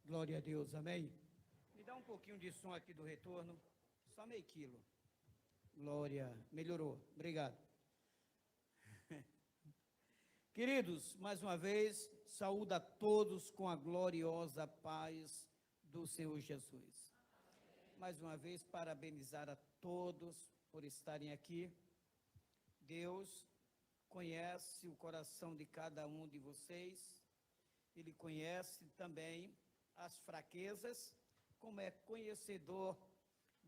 Glória a Deus, amém? Me dá um pouquinho de som aqui do retorno, só meio quilo. Glória, melhorou, obrigado. Queridos, mais uma vez, saúdo a todos com a gloriosa paz do Senhor Jesus. Mais uma vez, parabenizar a todos por estarem aqui. Deus conhece o coração de cada um de vocês, Ele conhece também as fraquezas, como é conhecedor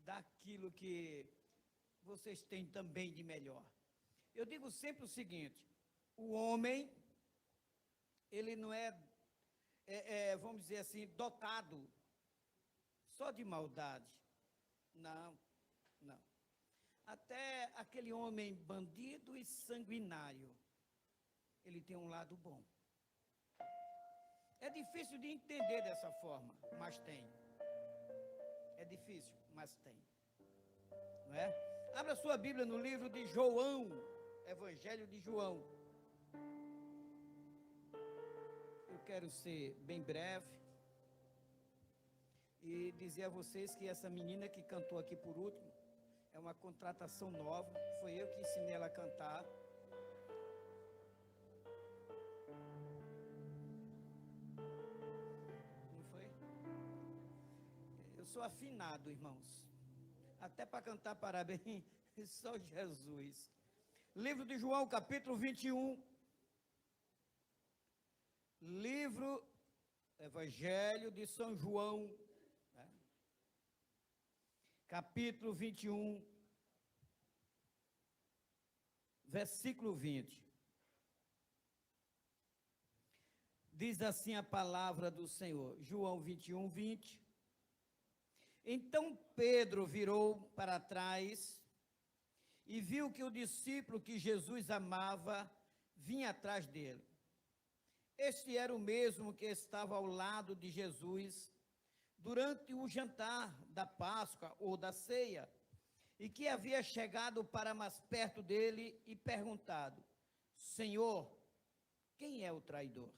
daquilo que vocês têm também de melhor. Eu digo sempre o seguinte: o homem, ele não vamos dizer assim, dotado só de maldade. Não, não. Até aquele homem bandido e sanguinário, ele tem um lado bom. É difícil de entender dessa forma, mas tem. É difícil, mas tem. Não é? Abra sua Bíblia no livro de João, Evangelho de João. Eu quero ser bem breve e dizer a vocês que essa menina que cantou aqui por último é uma contratação nova. Foi eu que ensinei ela a cantar. Não foi? Eu sou afinado, irmãos. Até para cantar parabéns, só Jesus. Livro de João, capítulo 21. Livro, Evangelho de São João, né? Capítulo 21, versículo 20. Diz assim a palavra do Senhor, João 21, 20. Então Pedro virou para trás e viu que o discípulo que Jesus amava vinha atrás dele. Este era o mesmo que estava ao lado de Jesus durante o jantar da Páscoa ou da ceia, e que havia chegado para mais perto dele e perguntado: Senhor, quem é o traidor?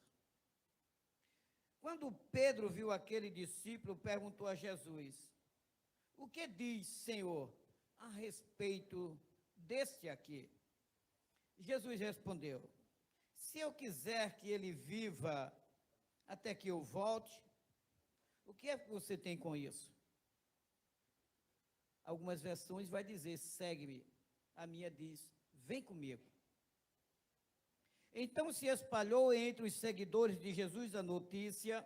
Quando Pedro viu aquele discípulo, perguntou a Jesus: o que diz, Senhor, a respeito deste aqui? Jesus respondeu: se eu quiser que ele viva até que eu volte, o que é que você tem com isso? Algumas versões vai dizer: segue-me. A minha diz: vem comigo. Então se espalhou entre os seguidores de Jesus a notícia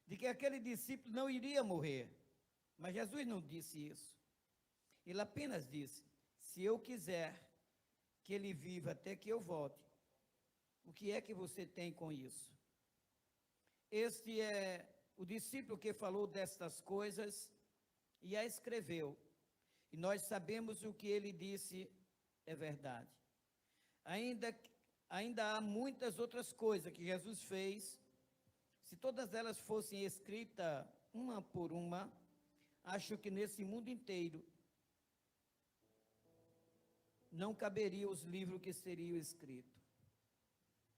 de que aquele discípulo não iria morrer. Mas Jesus não disse isso. Ele apenas disse: se eu quiser que ele viva até que eu volte, o que é que você tem com isso? Este é o discípulo que falou destas coisas e a escreveu. E nós sabemos o que ele disse é verdade. Ainda há muitas outras coisas que Jesus fez. Se todas elas fossem escritas uma por uma, acho que nesse mundo inteiro não caberia os livros que seriam escritos.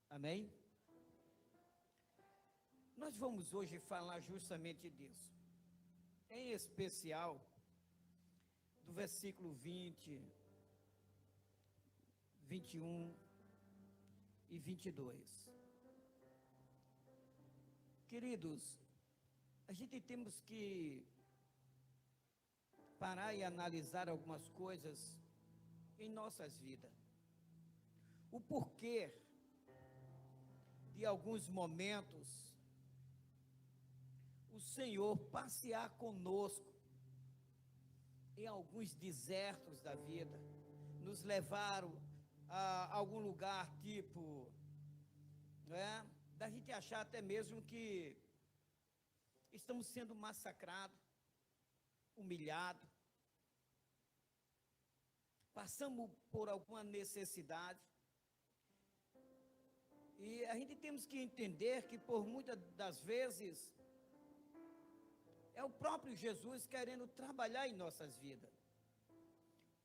Amém? Nós vamos hoje falar justamente disso. Em especial, do versículo 20, 21 e 22. Queridos, a gente temos que parar e analisar algumas coisas em nossas vidas. O porquê de alguns momentos o Senhor passear conosco em alguns desertos da vida, nos levaram a algum lugar tipo, né, da gente achar até mesmo que estamos sendo massacrados, humilhados, passamos por alguma necessidade. E a gente temos que entender que por muitas das vezes é o próprio Jesus querendo trabalhar em nossas vidas.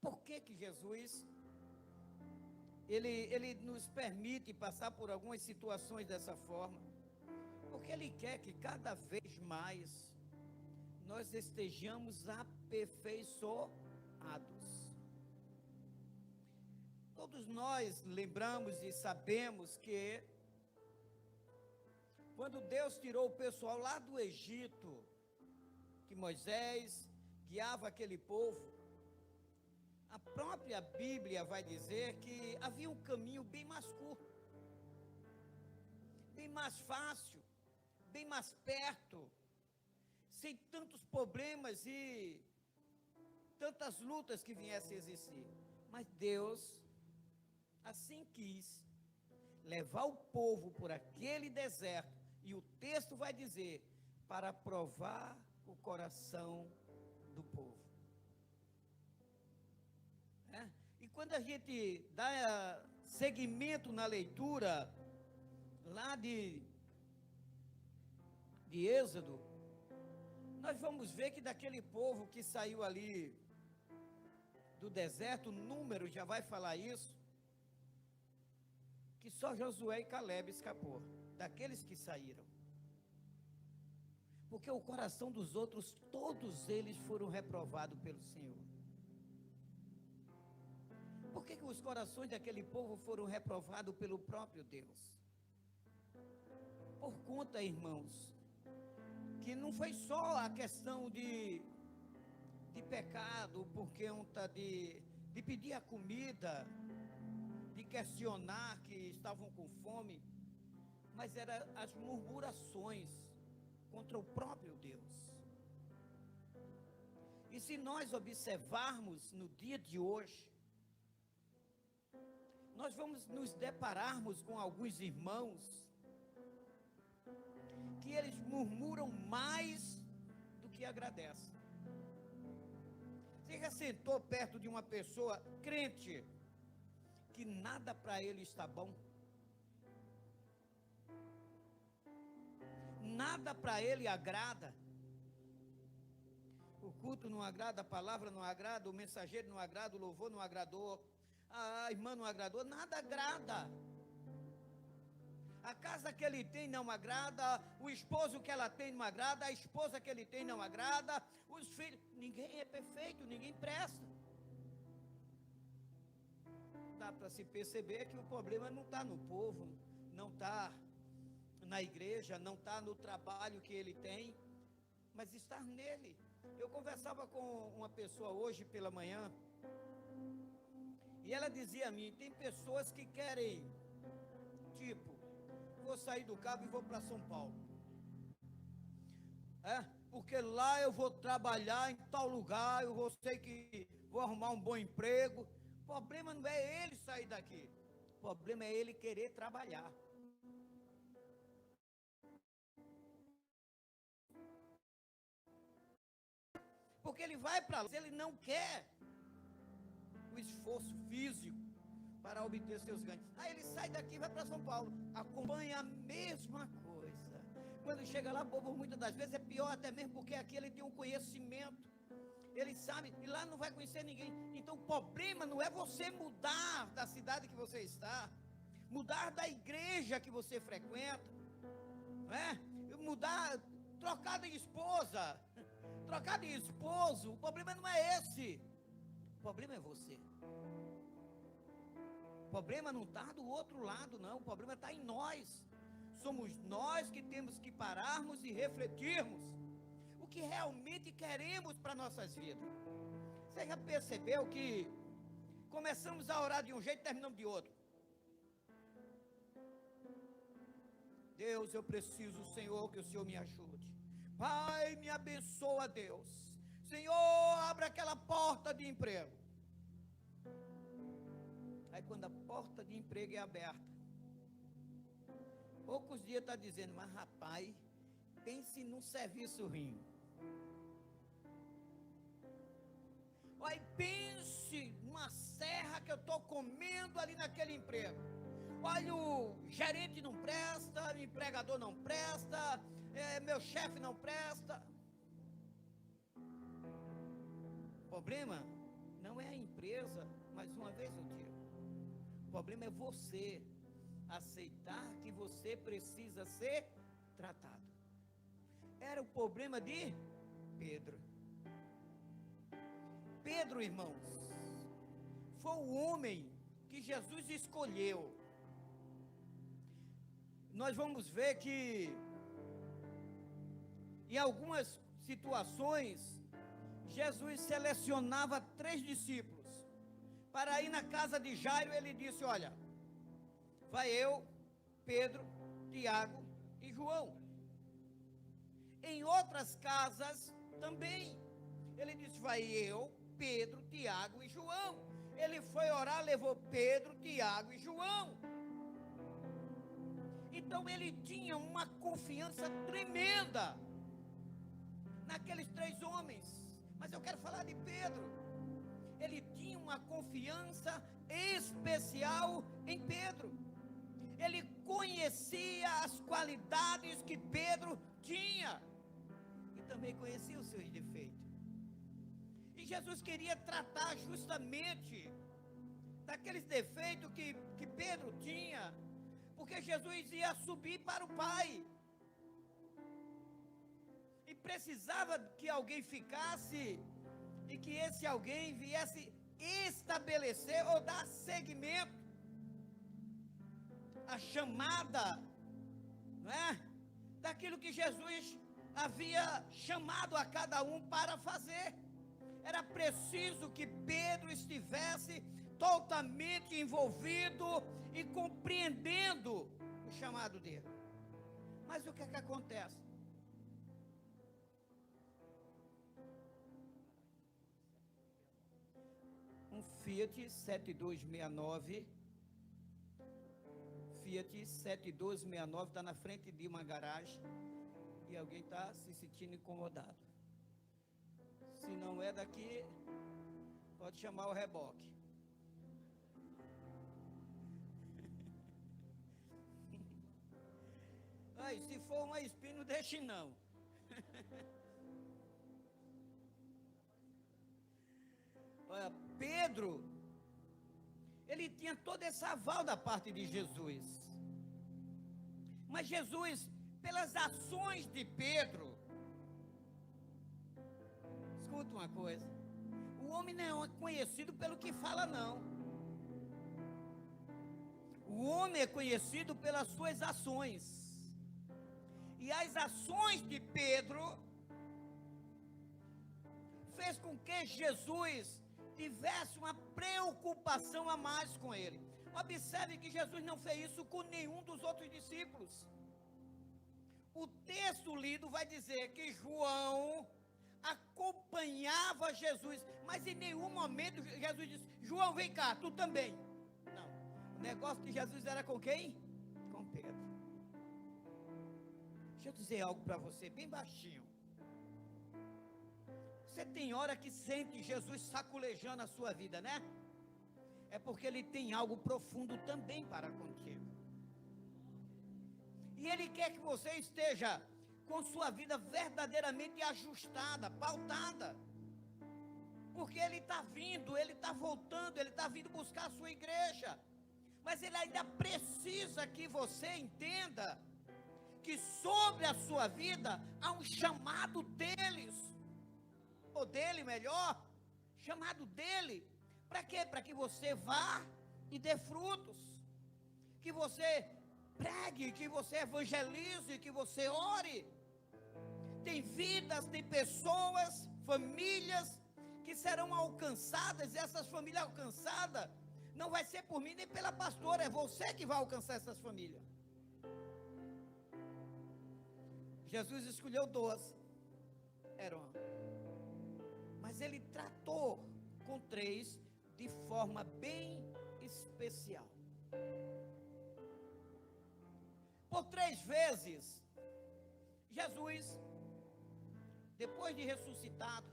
Por que que Jesus, ele nos permite passar por algumas situações dessa forma? Porque Ele quer que cada vez mais nós estejamos aperfeiçoados. Todos nós lembramos e sabemos que quando Deus tirou o pessoal lá do Egito, que Moisés guiava aquele povo, a própria Bíblia vai dizer que havia um caminho bem mais curto, bem mais fácil, bem mais perto, sem tantos problemas e tantas lutas que viessem a existir. Mas Deus assim quis levar o povo por aquele deserto, e o texto vai dizer, para provar o coração do povo. E quando a gente dá seguimento na leitura lá de Êxodo, nós vamos ver que daquele povo que saiu ali do deserto, o número já vai falar isso, que só Josué e Caleb escapou, daqueles que saíram. Porque o coração dos outros, todos eles foram reprovados pelo Senhor. Por que os corações daquele povo foram reprovados pelo próprio Deus? Por conta, irmãos, que não foi só a questão de pecado, por conta de pedir a comida, de questionar que estavam com fome, mas eram as murmurações contra o próprio Deus. E se nós observarmos no dia de hoje, nós vamos nos depararmos com alguns irmãos que eles murmuram mais do que agradecem. Você já sentou perto de uma pessoa crente que nada para ele está bom? Nada para ele agrada? O culto não agrada, a palavra não agrada, o mensageiro não agrada, o louvor não agradou, a irmã não agradou, nada agrada. A casa que ele tem não agrada, o esposo que ela tem não agrada, a esposa que ele tem não agrada, os filhos, ninguém é perfeito, ninguém presta. Dá para se perceber que o problema não está no povo, não está na igreja, não está no trabalho que ele tem, mas está nele. Eu conversava com uma pessoa hoje pela manhã, e ela dizia a mim, tem pessoas que querem, tipo, vou sair do Cabo e vou para São Paulo, porque lá eu vou trabalhar em tal lugar, sei que vou arrumar um bom emprego. O problema não é ele sair daqui, o problema é ele querer trabalhar. Porque ele vai para lá, ele não quer o esforço físico para obter seus ganhos. Aí ele sai daqui e vai para São Paulo, acompanha a mesma coisa. Quando chega lá, bobo, muitas das vezes é pior até mesmo, porque aqui ele tem um conhecimento, ele sabe, e lá não vai conhecer ninguém. Então o problema não é você mudar da cidade que você está, mudar da igreja que você frequenta, não é? Mudar, trocar de esposa, trocar de esposo. O problema não é esse, o problema é você. O problema não está do outro lado, não, o problema está em nós. Somos nós que temos que pararmos e refletirmos o que realmente queremos para nossas vidas. Você já percebeu que começamos a orar de um jeito e terminamos de outro? Deus, eu preciso, Senhor, que o Senhor me ajude. Pai, me abençoa, Deus. Senhor, abre aquela porta de emprego. Aí quando a porta de emprego é aberta, poucos dias está dizendo, mas rapaz, pense num serviço ruim. Aí pense numa serra que eu estou comendo ali naquele emprego. Olha, o gerente não presta, o empregador não presta, meu chefe não presta. O problema não é a empresa, mais uma vez eu digo. O problema é você aceitar que você precisa ser tratado. Era o problema de Pedro. Pedro, irmãos, foi o homem que Jesus escolheu. Nós vamos ver que em algumas situações Jesus selecionava 3 discípulos para ir na casa de Jairo. Ele disse: olha, vai eu, Pedro, Tiago e João. Em outras casas também ele disse: vai eu, Pedro, Tiago e João. Ele foi orar, levou Pedro, Tiago e João. Então ele tinha uma confiança tremenda naqueles 3 homens. Mas eu quero falar de Pedro. Ele tinha uma confiança especial em Pedro. Ele conhecia as qualidades que Pedro tinha e também conhecia os seus defeitos. E Jesus queria tratar justamente daqueles defeitos que Pedro tinha, porque Jesus ia subir para o Pai e precisava que alguém ficasse e que esse alguém viesse estabelecer ou dar seguimento à chamada, não é? Daquilo que Jesus havia chamado a cada um para fazer. Era preciso que Pedro estivesse totalmente envolvido e compreendendo o chamado dele. Mas o que é que acontece? Um Fiat 7269 está na frente de uma garagem e alguém está se sentindo incomodado. Se não é daqui, pode chamar o reboque. Ai, se for uma espinha, não deixe não. Olha, Pedro, ele tinha todo esse aval da parte de Jesus. Mas Jesus, pelas ações de Pedro, escuta uma coisa, o homem não é conhecido pelo que fala, não. O homem é conhecido pelas suas ações. E as ações de Pedro fez com que Jesus tivesse uma preocupação a mais com ele. Observe que Jesus não fez isso com nenhum dos outros discípulos. O texto lido vai dizer que João acompanhava Jesus, mas em nenhum momento Jesus disse: João, vem cá, tu também. Não, o negócio de Jesus era com quem? Com Pedro. Deixa eu dizer algo para você, bem baixinho. Você tem hora que sente Jesus saculejando a sua vida, né? É porque ele tem algo profundo também para contigo. E ele quer que você esteja com sua vida verdadeiramente ajustada, pautada. Porque ele está vindo, ele está voltando, ele está vindo buscar a sua igreja. Mas ele ainda precisa que você entenda que sobre a sua vida há um chamado deles, ou dele melhor, chamado dele. Para quê? Para que você vá e dê frutos, que você pregue, que você evangelize, que você ore. Tem vidas, tem pessoas, famílias que serão alcançadas, e essas famílias alcançadas não vai ser por mim nem pela pastora, é você que vai alcançar essas famílias. Jesus escolheu 12, mas ele tratou com 3 de forma bem especial. Por 3 vezes, Jesus, depois de ressuscitado,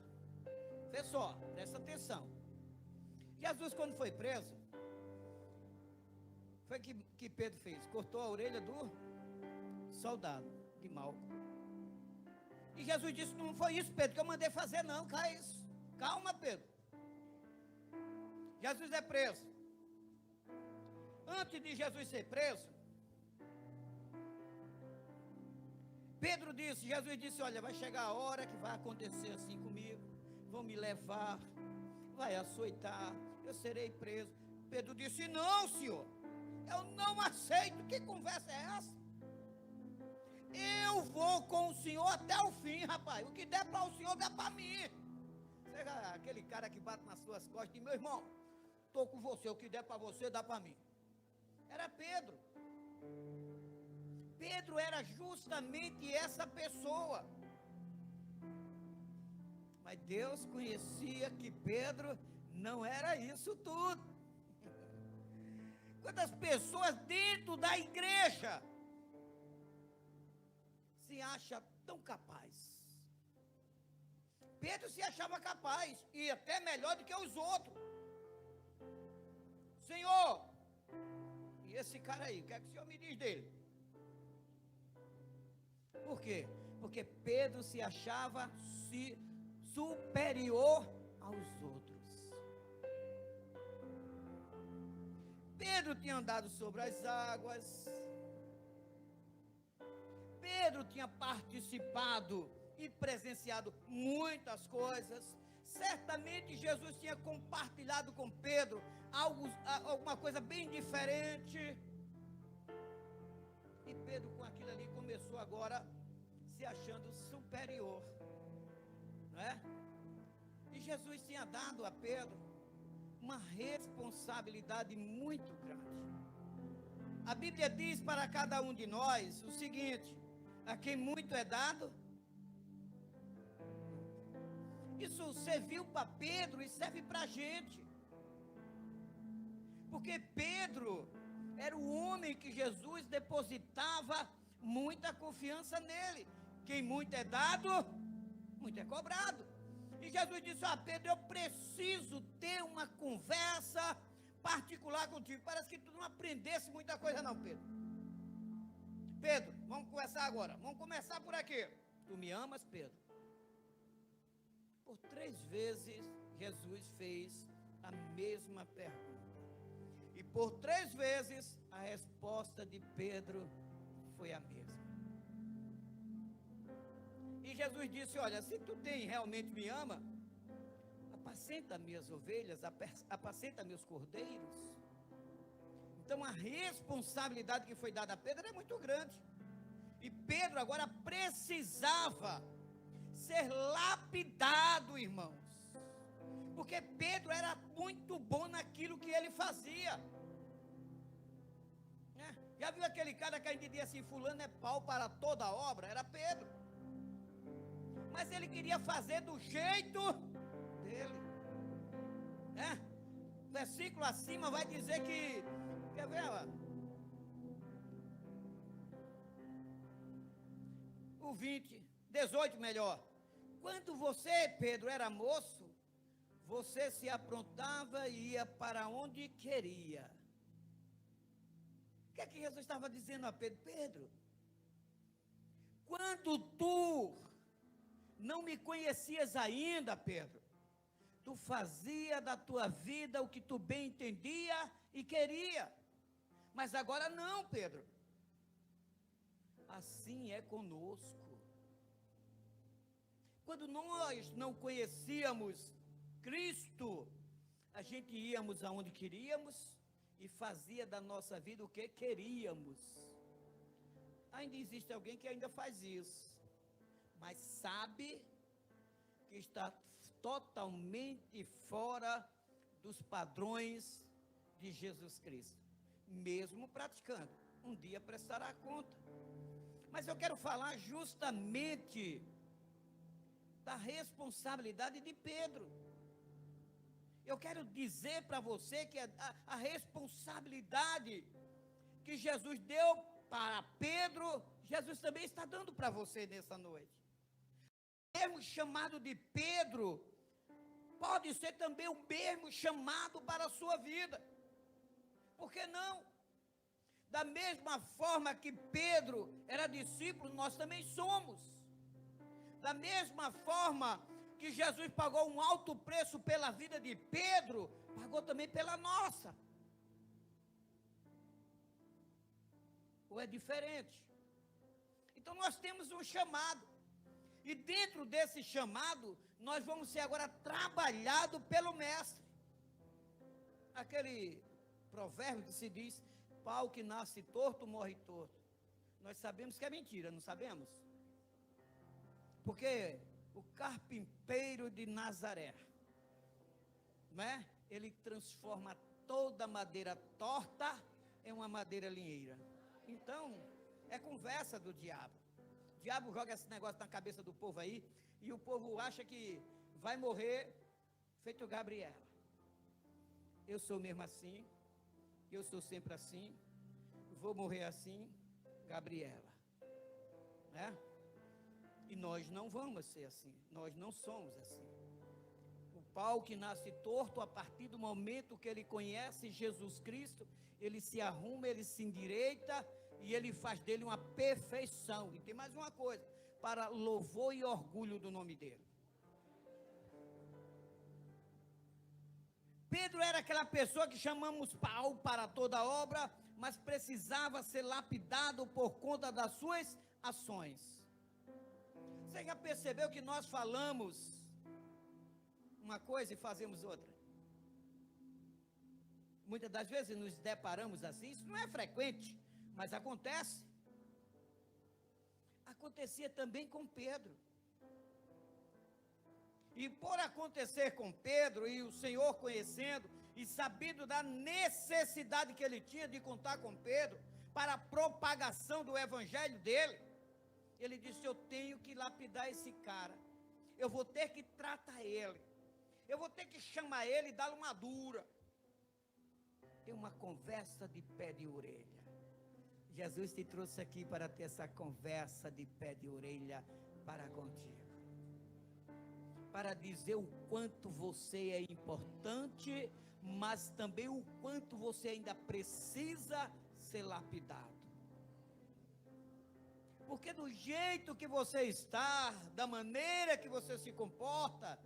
vê só, presta atenção. Jesus, quando foi preso, foi que Pedro fez? Cortou a orelha do soldado de Malco. E Jesus disse: não foi isso, Pedro, que eu mandei fazer, não, calma, Pedro. Jesus é preso. Antes de Jesus ser preso, Pedro disse, Jesus disse, olha, vai chegar a hora que vai acontecer assim comigo, vão me levar, vai açoitar, eu serei preso. Pedro disse, não, Senhor, eu não aceito, que conversa é essa? Eu vou com o Senhor até o fim, rapaz, o que der para o Senhor, der para mim. Seja aquele cara que bate nas suas costas e diz, meu irmão, estou com você, o que der para você, dá para mim. Era Pedro. Pedro era justamente essa pessoa. Mas Deus conhecia que Pedro não era isso tudo. Quantas pessoas dentro da igreja se acham tão capazes? Pedro se achava capaz, e até melhor do que os outros. Senhor, e esse cara aí, o que é que o Senhor me diz dele? Por quê? Porque Pedro se achava superior aos outros. Pedro tinha andado sobre as águas. Pedro tinha participado e presenciado muitas coisas. Certamente Jesus tinha compartilhado com Pedro alguma coisa bem diferente. E Pedro, com aquilo ali, começou agora se achando superior, não é? E Jesus tinha dado a Pedro uma responsabilidade muito grande. A Bíblia diz para cada um de nós o seguinte: a quem muito é dado. Isso serviu para Pedro e serve para a gente. Porque Pedro era o homem que Jesus depositava muita confiança nele. Quem muito é dado, muito é cobrado. E Jesus disse, Pedro, eu preciso ter uma conversa particular contigo. Parece que tu não aprendesse muita coisa não, Pedro. Pedro, vamos conversar agora. Vamos começar por aqui. Tu me amas, Pedro? Por 3 vezes, Jesus fez a mesma pergunta. E por 3 vezes, a resposta de Pedro foi a mesma. E Jesus disse, olha, se tu realmente me ama, apacenta minhas ovelhas, apacenta meus cordeiros. Então a responsabilidade que foi dada a Pedro é muito grande. E Pedro agora precisava ser lapidado, irmãos. Porque Pedro era muito bom naquilo que ele fazia. Já viu aquele cara que a gente dizia assim, fulano é pau para toda obra? Era Pedro. Mas ele queria fazer do jeito dele. O versículo acima vai dizer que... Quer ver, ó? O 18 melhor. Quando você, Pedro, era moço, você se aprontava e ia para onde queria. O que é que Jesus estava dizendo a Pedro? Pedro, quando tu não me conhecias ainda, Pedro, tu fazia da tua vida o que tu bem entendia e queria. Mas agora não, Pedro. Assim é conosco. Quando nós não conhecíamos Cristo, a gente íamos aonde queríamos e fazia da nossa vida o que queríamos. Ainda existe alguém que ainda faz isso, mas sabe que está totalmente fora dos padrões de Jesus Cristo, mesmo praticando. Um dia prestará conta. Mas eu quero falar justamente da responsabilidade de Pedro. Eu quero dizer para você que a responsabilidade que Jesus deu para Pedro, Jesus também está dando para você nessa noite. O mesmo chamado de Pedro pode ser também o mesmo chamado para a sua vida. Por que não? Da mesma forma que Pedro era discípulo, nós também somos. Da mesma forma que Jesus pagou um alto preço pela vida de Pedro, pagou também pela nossa. Ou é diferente? Então nós temos um chamado. E dentro desse chamado, nós vamos ser agora trabalhados pelo mestre. Aquele provérbio que se diz, pau que nasce torto, morre torto. Nós sabemos que é mentira, não sabemos? Porque o carpinteiro de Nazaré, não é? Ele transforma toda madeira torta em uma madeira linheira. Então, é conversa do diabo. O diabo joga esse negócio na cabeça do povo aí, e o povo acha que vai morrer feito Gabriela. Eu sou mesmo assim, eu sou sempre assim, vou morrer assim, Gabriela. Né? E nós não vamos ser assim, nós não somos assim. O pau que nasce torto, a partir do momento que ele conhece Jesus Cristo, ele se arruma, ele se endireita, e ele faz dele uma perfeição. E tem mais uma coisa, para louvor e orgulho do nome dele. Pedro era aquela pessoa que chamamos pau para toda obra, mas precisava ser lapidado por conta das suas ações. Você já percebeu que nós falamos uma coisa e fazemos outra? Muitas das vezes nos deparamos assim, isso não é frequente, mas acontece. Acontecia também com Pedro. E por acontecer com Pedro, e o Senhor conhecendo, e sabendo da necessidade que ele tinha de contar com Pedro, para a propagação do evangelho dele, ele disse, eu tenho que lapidar esse cara, eu vou ter que tratar ele, eu vou ter que chamar ele e dar-lhe uma dura. Tem uma conversa de pé de orelha. Jesus te trouxe aqui para ter essa conversa de pé de orelha para contigo. Para dizer o quanto você é importante, mas também o quanto você ainda precisa ser lapidado. Porque do jeito que você está, da maneira que você se comporta,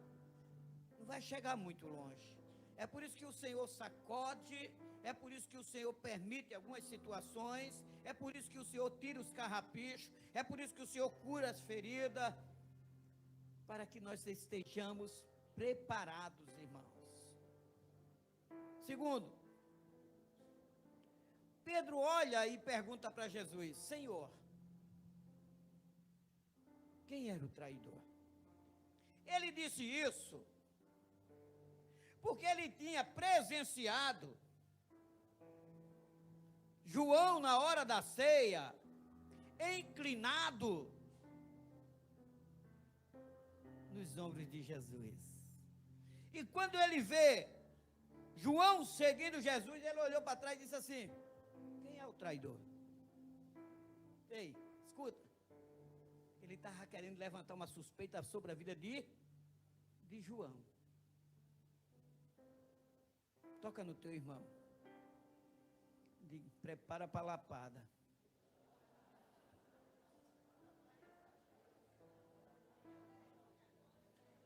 não vai chegar muito longe. É por isso que o Senhor sacode, é por isso que o Senhor permite algumas situações, é por isso que o Senhor tira os carrapichos, é por isso que o Senhor cura as feridas, para que nós estejamos preparados, irmãos. Segundo, Pedro olha e pergunta para Jesus, Senhor, quem era o traidor? Ele disse isso porque ele tinha presenciado João na hora da ceia, inclinado nos ombros de Jesus. E quando ele vê João seguindo Jesus, ele olhou para trás e disse assim, quem é o traidor? Ei, escuta, ele estava querendo levantar uma suspeita sobre a vida de João. Toca no teu irmão. Prepara para a lapada.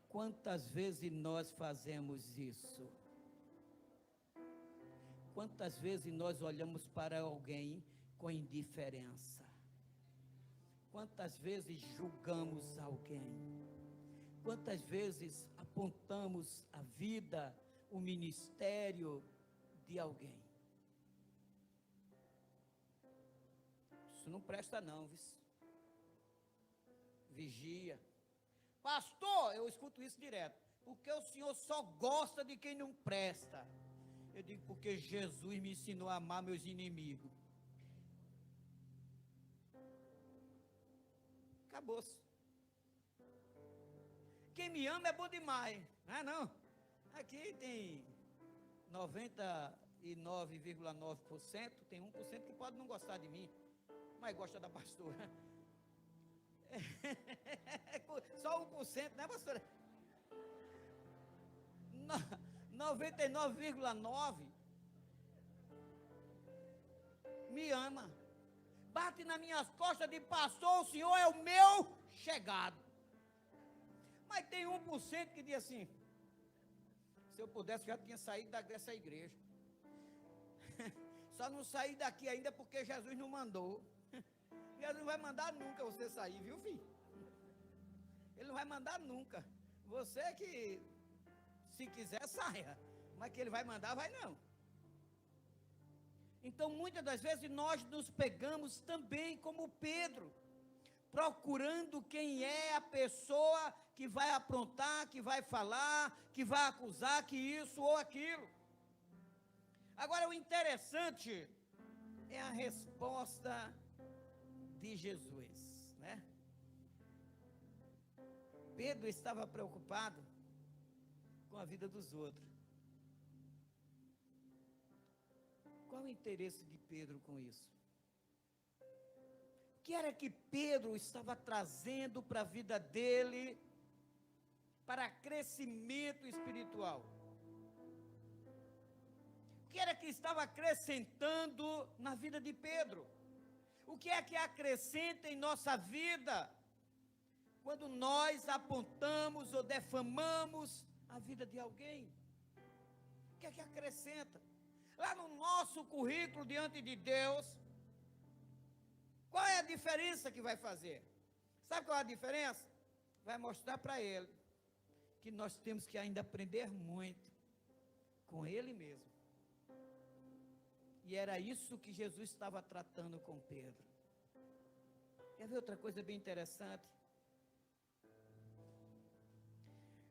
Quantas vezes nós fazemos isso? Quantas vezes nós olhamos para alguém com indiferença? Quantas vezes julgamos alguém? Quantas vezes apontamos a vida, o ministério de alguém? Isso não presta não, vigia. Pastor, eu escuto isso direto, porque o senhor só gosta de quem não presta. Eu digo, porque Jesus me ensinou a amar meus inimigos. Acabou-se. Quem me ama é bom demais, não é não? Aqui tem 99,9%, tem 1% que pode não gostar de mim, mas gosta da pastora. Só 1%, né, pastora? 99,9% me ama. Bate nas minhas costas de pastor, o senhor é o meu chegado. Mas tem 1% que diz assim, se eu pudesse já tinha saído dessa igreja. Só não saí daqui ainda porque Jesus não mandou. Jesus não vai mandar nunca você sair, viu, filho? Ele não vai mandar nunca. Você que, se quiser, saia. Mas que ele vai mandar, vai não. Então, muitas das vezes, nós nos pegamos também como Pedro, procurando quem é a pessoa que vai aprontar, que vai falar, que vai acusar, que isso ou aquilo. Agora, o interessante é a resposta de Jesus, né? Pedro estava preocupado com a vida dos outros. Qual o interesse de Pedro com isso? O que era que Pedro estava trazendo para a vida dele, para crescimento espiritual? O que era que estava acrescentando na vida de Pedro? O que é que acrescenta em nossa vida quando nós apontamos ou defamamos a vida de alguém? O que é que acrescenta? Lá no nosso currículo diante de Deus, qual é a diferença que vai fazer? Sabe qual é a diferença? Vai mostrar para ele que nós temos que ainda aprender muito com ele mesmo. E era isso que Jesus estava tratando com Pedro. Quer ver outra coisa bem interessante?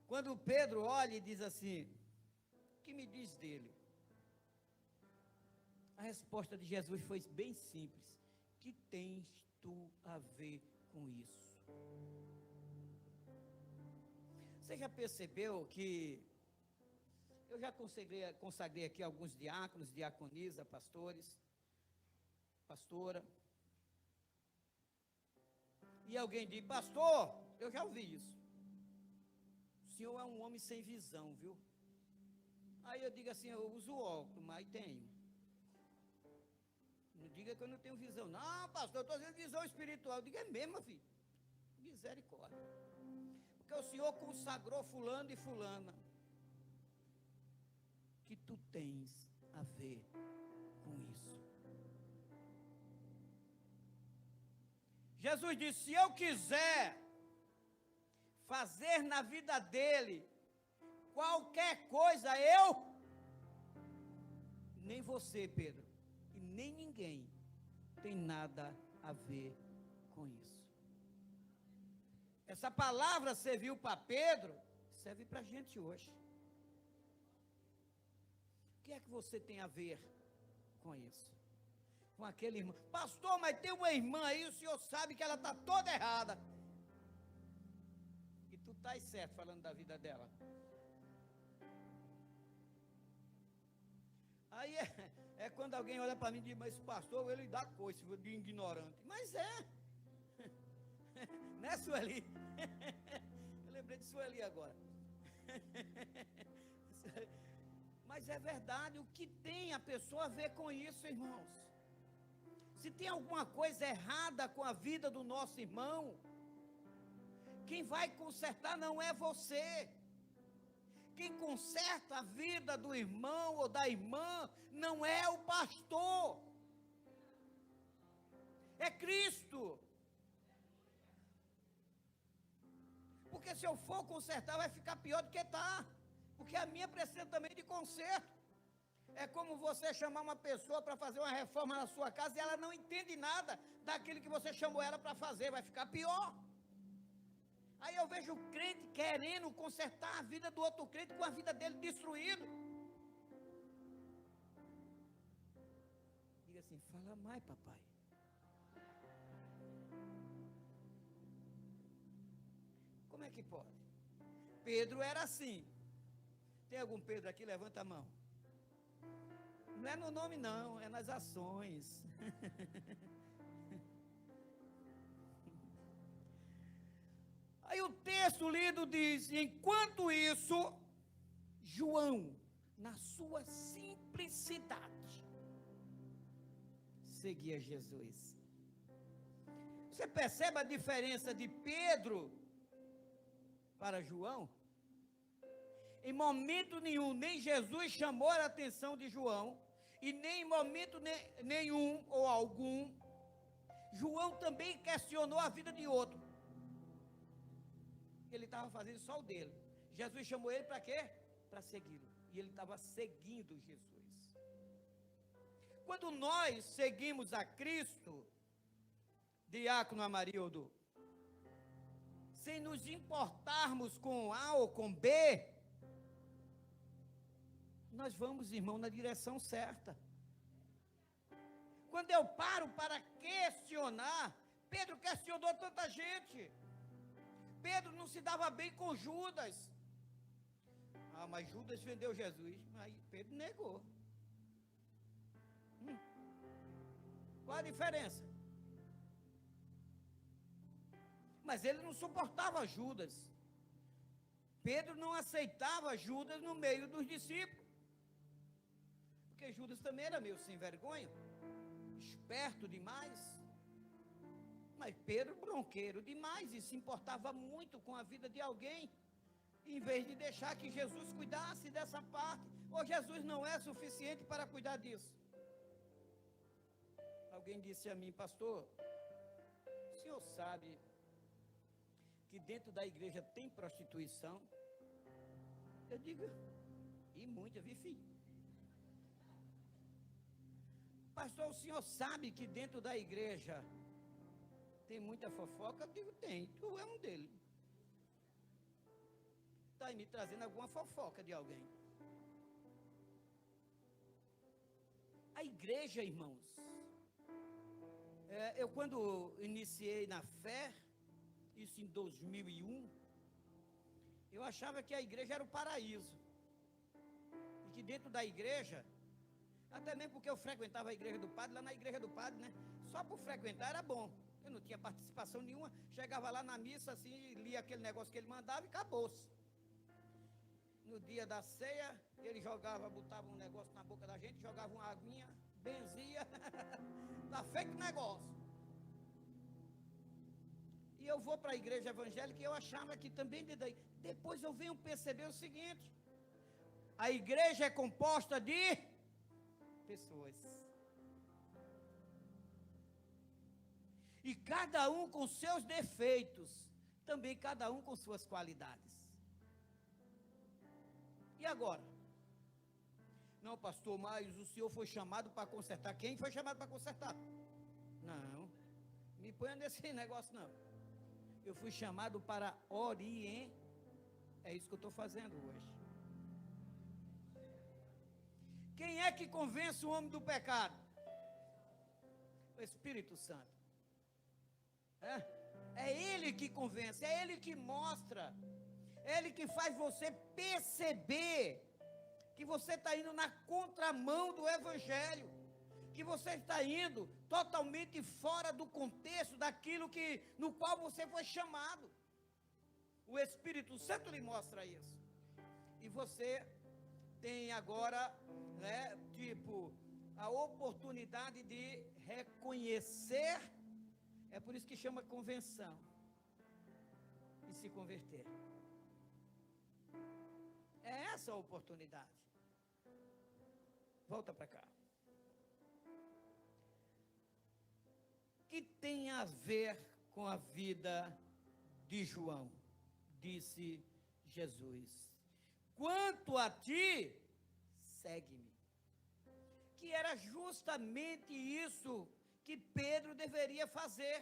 Quando Pedro olha e diz assim: o que me diz dele? A resposta de Jesus foi bem simples: que tens tu a ver com isso? Você já percebeu que eu já consagrei aqui alguns diáconos, diaconisa, pastores, pastora, e alguém diz: pastor, eu já ouvi isso, o senhor é um homem sem visão, viu? Aí eu digo assim: eu uso óculos, mas tenho. Não diga que eu não tenho visão. Não, pastor, eu estou dizendo visão espiritual. Eu digo: é mesmo, filho? Misericórdia. Porque o senhor consagrou fulano e fulana. Que tu tens a ver com isso? Jesus disse: se eu quiser fazer na vida dele qualquer coisa, nem você, Pedro, e nem ninguém tem nada a ver com isso. Essa palavra serviu para Pedro, serve para a gente hoje. O que é que você tem a ver com isso? Com aquele irmão? Pastor, mas tem uma irmã aí, o senhor sabe que ela está toda errada. E tu estás certo falando da vida dela. Aí é quando alguém olha para mim e diz: mas pastor, ele dá coisa de ignorante. Mas é. Né, Sueli? Eu lembrei de Sueli agora. Mas é verdade, o que tem a pessoa a ver com isso, irmãos? Se tem alguma coisa errada com a vida do nosso irmão, quem vai consertar não é você. Quem conserta a vida do irmão ou da irmã não é o pastor, é Cristo. Porque se eu for consertar, vai ficar pior do que está. Porque a minha precisa também de conserto. É como você chamar uma pessoa para fazer uma reforma na sua casa e ela não entende nada daquilo que você chamou ela para fazer, vai ficar pior. Aí eu vejo o crente querendo consertar a vida do outro crente com a vida dele destruída. Diga assim: fala mais, papai. Como é que pode? Pedro era assim. Tem algum Pedro aqui? Levanta a mão. Não é no nome não, é nas ações. Aí o texto lido diz: enquanto isso, João, na sua simplicidade, seguia Jesus. Você percebe a diferença de Pedro para João? Em momento nenhum, nem Jesus chamou a atenção de João, e nem em momento nenhum ou algum, João também questionou a vida de outro. Ele estava fazendo só o dele. Jesus chamou ele para quê? Para segui-lo. E ele estava seguindo Jesus. Quando nós seguimos a Cristo, diácono Amarildo, sem nos importarmos com A ou com B, nós vamos, irmão, na direção certa. Quando eu paro para questionar, Pedro questionou tanta gente. Pedro não se dava bem com Judas. Ah, mas Judas vendeu Jesus. Aí Pedro negou. Qual a diferença? Mas ele não suportava Judas. Pedro não aceitava Judas no meio dos discípulos. Porque Judas também era meio sem vergonha, esperto demais. Mas Pedro bronqueiro demais e se importava muito com a vida de alguém, em vez de deixar que Jesus cuidasse dessa parte. Ou Jesus não é suficiente para cuidar disso? Alguém disse a mim: pastor, o senhor sabe que dentro da igreja tem prostituição? Eu digo, e muita, vi filho. Pastor, o senhor sabe que dentro da igreja tem muita fofoca? Eu digo, tem, tu é um deles. Está me trazendo alguma fofoca de alguém. A igreja, irmãos, eu quando iniciei na fé, isso em 2001, eu achava que a igreja era o paraíso. E que dentro da igreja, até mesmo porque eu frequentava a igreja do padre, lá na igreja do padre, né? Só por frequentar era bom. Eu não tinha participação nenhuma, chegava lá na missa assim, lia aquele negócio que ele mandava e acabou-se. No dia da ceia, ele jogava, botava um negócio na boca da gente, jogava uma aguinha, benzia, tá feito o negócio. E eu vou para a igreja evangélica e eu achava que também, depois eu venho perceber o seguinte: a igreja é composta de pessoas. E cada um com seus defeitos, também cada um com suas qualidades. E agora? Não, pastor, mas o senhor foi chamado para consertar. Quem foi chamado para consertar? Não, me ponha nesse negócio não. Eu fui chamado para orientar. É isso que eu estou fazendo hoje. Quem é que convence o homem do pecado? O Espírito Santo. É Ele que convence, é Ele que mostra, é Ele que faz você perceber que você está indo na contramão do Evangelho, que você está indo totalmente fora do contexto daquilo no qual você foi chamado. O Espírito Santo lhe mostra isso. E você tem agora, a oportunidade de reconhecer. É por isso que chama convenção. E se converter. É essa a oportunidade. Volta para cá. Que tem a ver com a vida de João? Disse Jesus: quanto a ti, segue-me. Que era justamente isso que Pedro deveria fazer,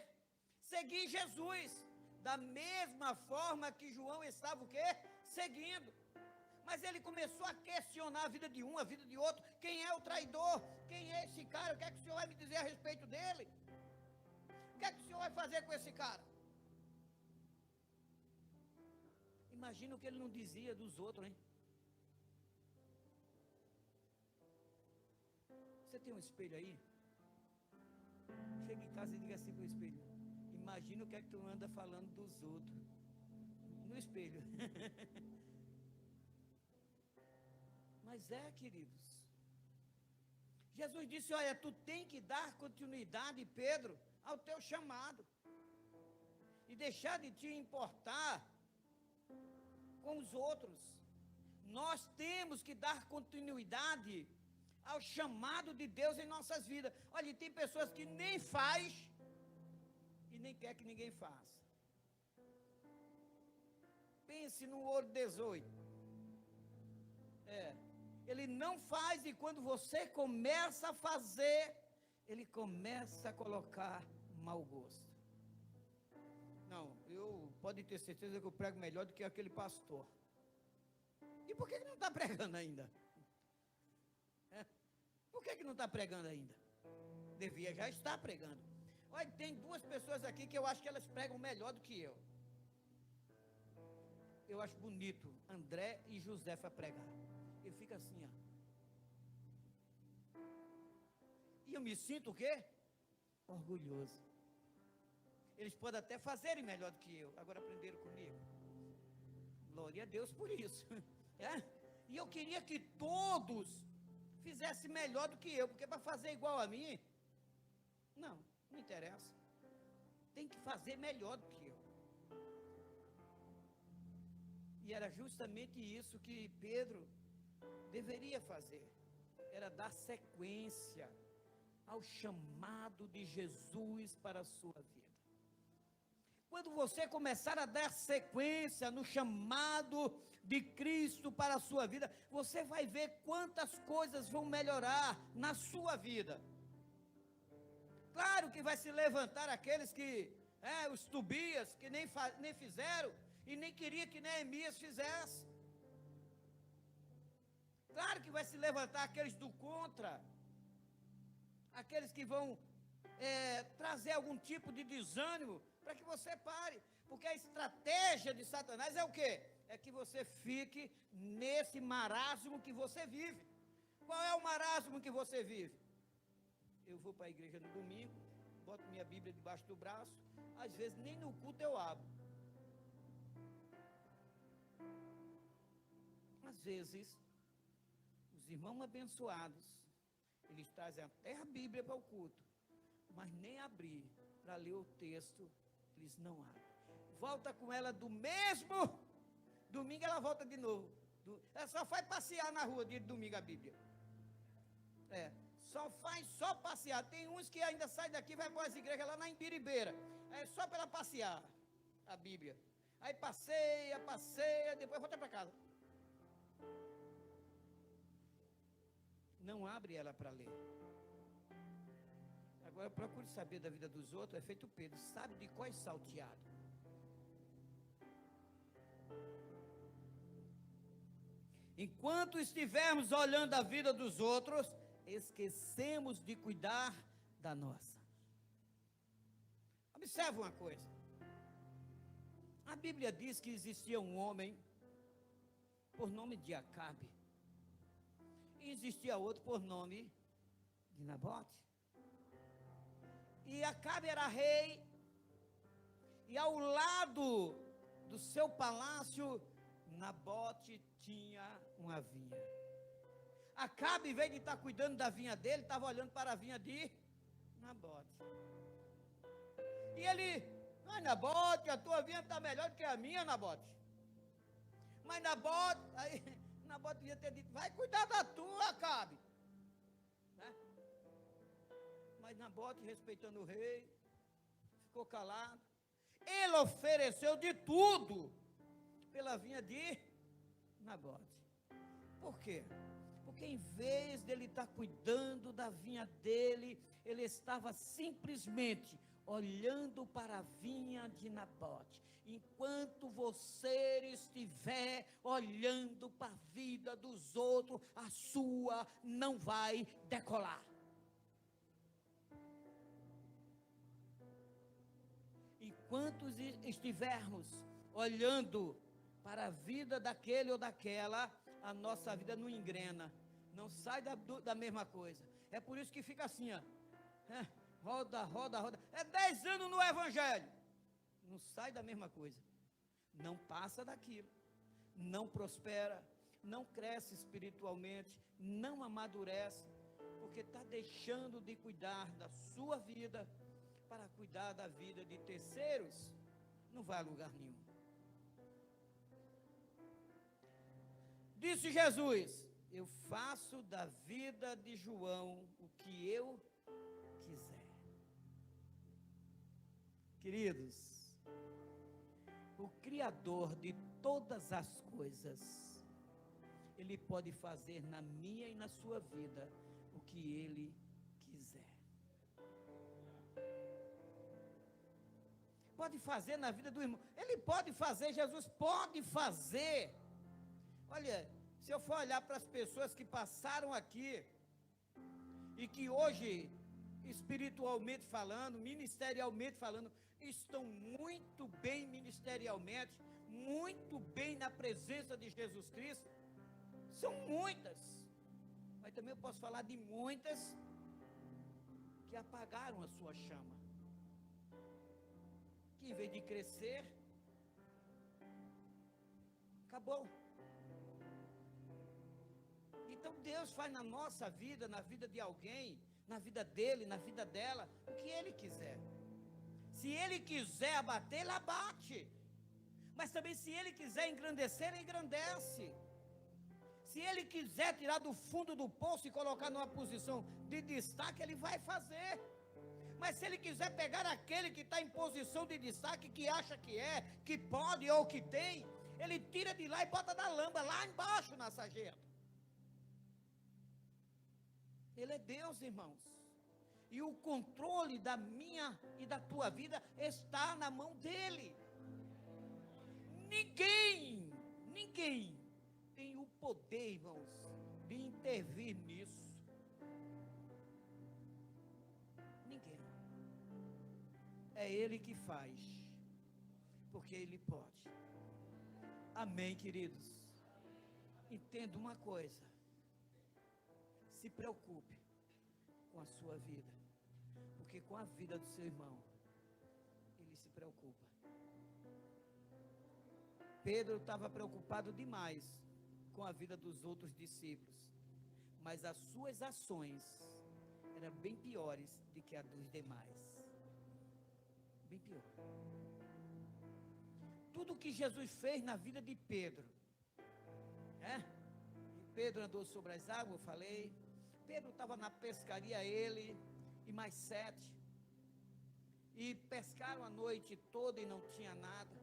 seguir Jesus, da mesma forma que João estava o quê? Seguindo. Mas ele começou a questionar a vida de um, a vida de outro. Quem é o traidor? Quem é esse cara? O que é que o senhor vai me dizer a respeito dele? O que é que o senhor vai fazer com esse cara? Imagina o que ele não dizia dos outros, hein? Você tem um espelho aí? Chega em casa e diga assim para o espelho: imagina o que é que tu anda falando dos outros. No espelho. Mas queridos, Jesus disse: olha, tu tem que dar continuidade, Pedro, ao teu chamado. E deixar de te importar com os outros. Nós temos que dar continuidade ao chamado de Deus em nossas vidas. Olha, tem pessoas que nem faz nem quer que ninguém faça. Pense no ouro 18. Ele não faz, e quando você começa a fazer, ele começa a colocar mau gosto. Não, pode ter certeza que eu prego melhor do que aquele pastor. E por que não está pregando ainda? Por que não está pregando ainda? Devia já estar pregando. Olha, tem duas pessoas aqui que eu acho que elas pregam melhor do que eu. Eu acho bonito André e Josefa pregar. Ele fica assim, ó. E eu me sinto o quê? Orgulhoso. Eles podem até fazerem melhor do que eu. Agora aprenderam comigo. Glória a Deus por isso. E eu queria que todos fizessem melhor do que eu. Porque para fazer igual a mim, não interessa. Tem que fazer melhor do que eu. E era justamente isso que Pedro deveria fazer. Era dar sequência ao chamado de Jesus para a sua vida. Quando você começar a dar sequência no chamado de Cristo para a sua vida, você vai ver quantas coisas vão melhorar na sua vida. Claro que vai se levantar aqueles que, os Tobias, que nem fizeram, e nem queria que Neemias fizesse. Claro que vai se levantar aqueles do contra, aqueles que vão trazer algum tipo de desânimo para que você pare, porque a estratégia de Satanás é o quê? É que você fique nesse marasmo que você vive. Qual é o marasmo que você vive? Eu vou para a igreja no domingo, boto minha Bíblia debaixo do braço, às vezes nem no culto eu abro. Às vezes, os irmãos abençoados, eles trazem até a Bíblia para o culto, mas nem abrir para ler o texto, eles não abrem. Volta com ela do mesmo domingo, ela volta de novo. Ela só faz passear na rua de domingo a Bíblia. Só passear. Tem uns que ainda saem daqui e vai para as igrejas lá na Imbiribeira. É só para ela passear a Bíblia. Aí passeia, depois volta para casa. Não abre ela para ler. Agora procure saber da vida dos outros. É feito Pedro, sabe de qual é salteado. Enquanto estivermos olhando a vida dos outros, esquecemos de cuidar da nossa. Observe uma coisa. A Bíblia diz que existia um homem por nome de Acabe. E existia outro por nome de Nabote. E Acabe era rei, e ao lado do seu palácio, Nabote tinha uma vinha. Acabe, em vez de estar cuidando da vinha dele, estava olhando para a vinha de Nabote. E ele, Nabote, a tua vinha está melhor do que a minha, Nabote. Mas Nabote, aí Nabote devia ter dito, vai cuidar da tua, Acabe. Mas Nabote, respeitando o rei, ficou calado. Ele ofereceu de tudo pela vinha de Nabote. Por quê? Porque em vez dele estar cuidando da vinha dele, ele estava simplesmente olhando para a vinha de Nabote. Enquanto você estiver olhando para a vida dos outros, a sua não vai decolar. Enquanto estivermos olhando para a vida daquele ou daquela, a nossa vida não engrena, não sai da mesma coisa. É por isso que fica assim, ó, roda. É 10 anos no Evangelho, não sai da mesma coisa, não passa daquilo, não prospera, não cresce espiritualmente, não amadurece, porque está deixando de cuidar da sua vida para cuidar da vida de terceiros. Não vai a lugar nenhum. Disse Jesus, eu faço da vida de João o que eu quiser. Queridos, o Criador de todas as coisas, Ele pode fazer na minha e na sua vida o que Ele quiser. Pode fazer na vida do irmão. Ele pode fazer, Jesus pode fazer. Olha, se eu for olhar para as pessoas que passaram aqui e que hoje, espiritualmente falando, ministerialmente falando, estão muito bem ministerialmente, muito bem na presença de Jesus Cristo, são muitas, mas também eu posso falar de muitas que apagaram a sua chama, que em vez de crescer, acabou. Então Deus faz na nossa vida, na vida de alguém, na vida dele, na vida dela, o que Ele quiser. Se Ele quiser abater, Ele abate. Mas também se Ele quiser engrandecer, Ele engrandece. Se Ele quiser tirar do fundo do poço e colocar numa posição de destaque, Ele vai fazer. Mas se Ele quiser pegar aquele que está em posição de destaque, que acha que é, que pode ou que tem, Ele tira de lá e bota na lama, lá embaixo na sarjeta. Ele é Deus, irmãos. E o controle da minha e da tua vida está na mão dEle. Ninguém tem o poder, irmãos, de intervir nisso. Ninguém. É Ele que faz, porque Ele pode. Amém, queridos? Entenda uma coisa. Se preocupe com a sua vida, porque com a vida do seu irmão, ele se preocupa. Pedro estava preocupado demais com a vida dos outros discípulos, mas as suas ações eram bem piores do que a dos demais. Bem pior. Tudo que Jesus fez na vida de Pedro, Pedro andou sobre as águas, eu falei. Pedro estava na pescaria, ele e mais 7, e pescaram a noite toda e não tinha nada.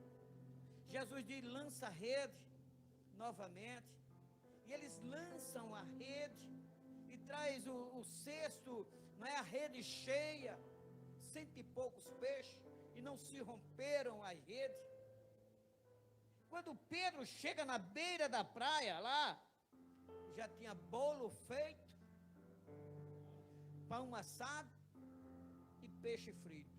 Jesus diz: lança a rede novamente, e eles lançam a rede, e traz o cesto, não é, a rede cheia, 100 e poucos peixes, e não se romperam a rede. Quando Pedro chega na beira da praia, lá, já tinha bolo feito, pão assado e peixe frito.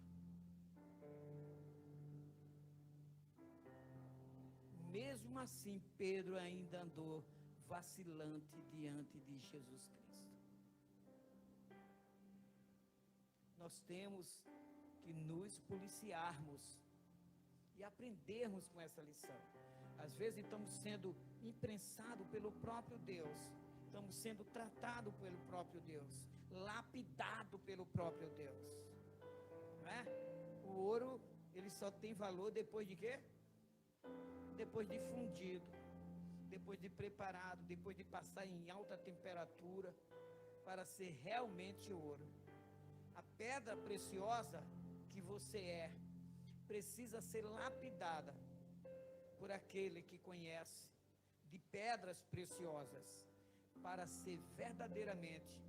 Mesmo assim, Pedro ainda andou vacilante diante de Jesus Cristo. Nós temos que nos policiarmos e aprendermos com essa lição. Às vezes estamos sendo imprensados pelo próprio Deus, estamos sendo tratados pelo próprio Deus, lapidado pelo próprio Deus, não é? O ouro, ele só tem valor depois de quê? Depois de fundido, depois de preparado, depois de passar em alta temperatura, para ser realmente ouro. A pedra preciosa que você precisa ser lapidada por aquele que conhece de pedras preciosas, para ser verdadeiramente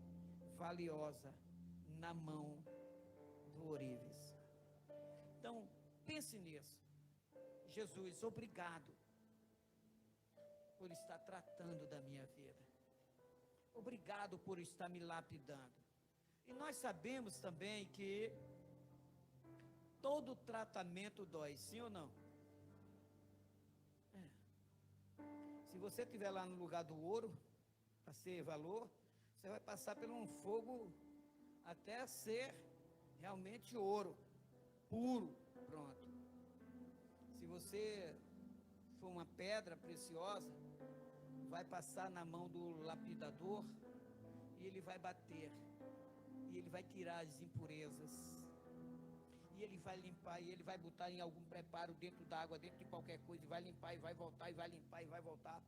valiosa na mão do ourives. Então, pense nisso. Jesus, obrigado por estar tratando da minha vida. Obrigado por estar me lapidando. E nós sabemos também que todo tratamento dói, sim ou não? Se você estiver lá no lugar do ouro, para ser valor, você vai passar por um fogo até ser realmente ouro, puro, pronto. Se você for uma pedra preciosa, vai passar na mão do lapidador, e ele vai bater, e ele vai tirar as impurezas, e ele vai limpar, e ele vai botar em algum preparo dentro da água, dentro de qualquer coisa, e vai limpar, e vai voltar, e vai limpar, e vai voltar,